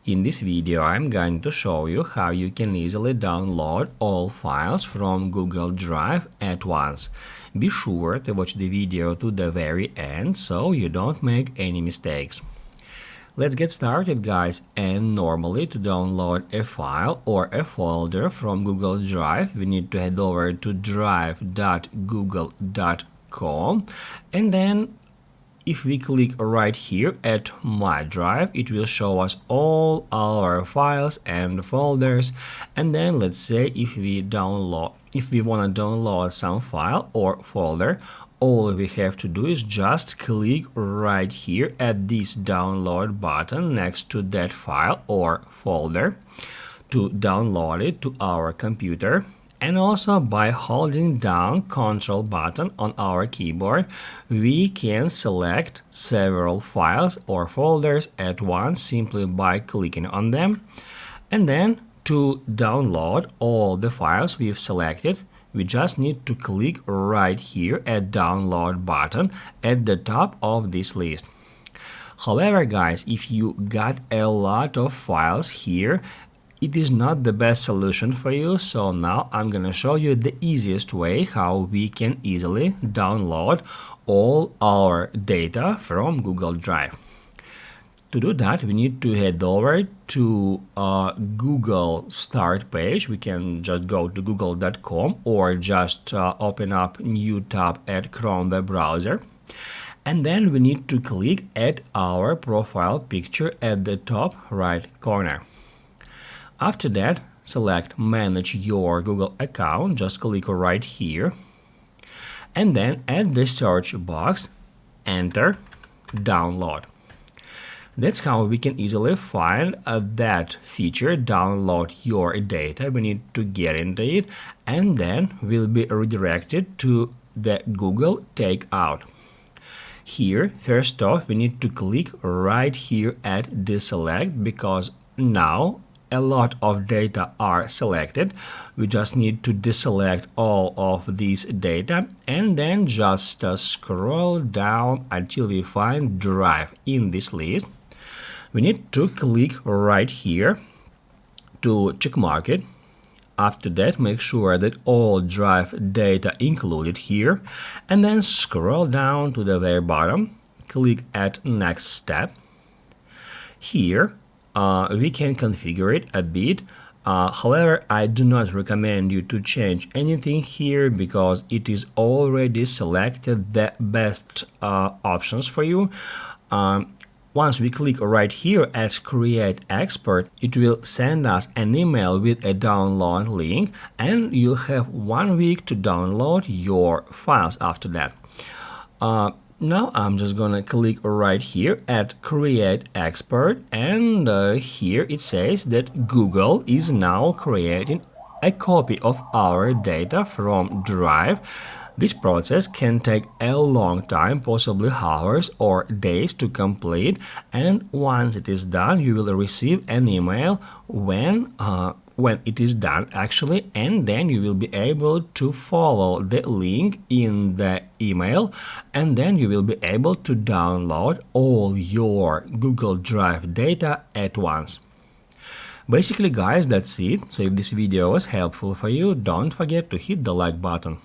In this video, I'm going to show you how you can easily download all files from Google Drive at once. Be sure to watch the video to the very end so you don't make any mistakes. Let's get started, guys, and normally to download a file or a folder from Google Drive, we need to head over to drive.google.com, and then if we click right here at My Drive, it will show us all our files and folders. And then let's say if we want to download some file or folder, all we have to do is just click right here at this download button next to that file or folder to download it to our computer. And also by holding down Ctrl button on our keyboard, we can select several files or folders at once simply by clicking on them. And then to download all the files we've selected, we just need to click right here at download button at the top of this list. However, guys, if you got a lot of files here, it is not the best solution for you, so now I'm gonna show you the easiest way how we can easily download all our data from Google Drive. To do that, we need to head over to Google Start page. We can just go to google.com or just open up new tab at Chrome web browser. And then we need to click at our profile picture at the top right corner. After that, select Manage your Google account, just click right here, and then at the search box, enter Download. That's how we can easily find that feature, download your data. We need to get into it, and then we'll be redirected to the Google Takeout. Here, first off, we need to click right here at Deselect because now a lot of data are selected. We just need to deselect all of these data and then just scroll down until we find Drive in this list. We need to click right here to checkmark it. After that, make sure that all Drive data included here, and then scroll down to the very bottom, click at Next Step. Here we can configure it a bit. However, I do not recommend you to change anything here because it is already selected the best options for you. Once we click right here at Create Export, it will send us an email with a download link, and you'll have 1 week to download your files after that. Now I'm just gonna click right here at Create Export, and here it says that Google is now creating a copy of our data from Drive. This process can take a long time, possibly hours or days to complete, and once it is done, you will receive an email when it is done actually, and then you will be able to follow the link in the email, and then you will be able to download all your Google Drive data at once. Basically, guys, that's it. So if this video was helpful for you, don't forget to hit the like button.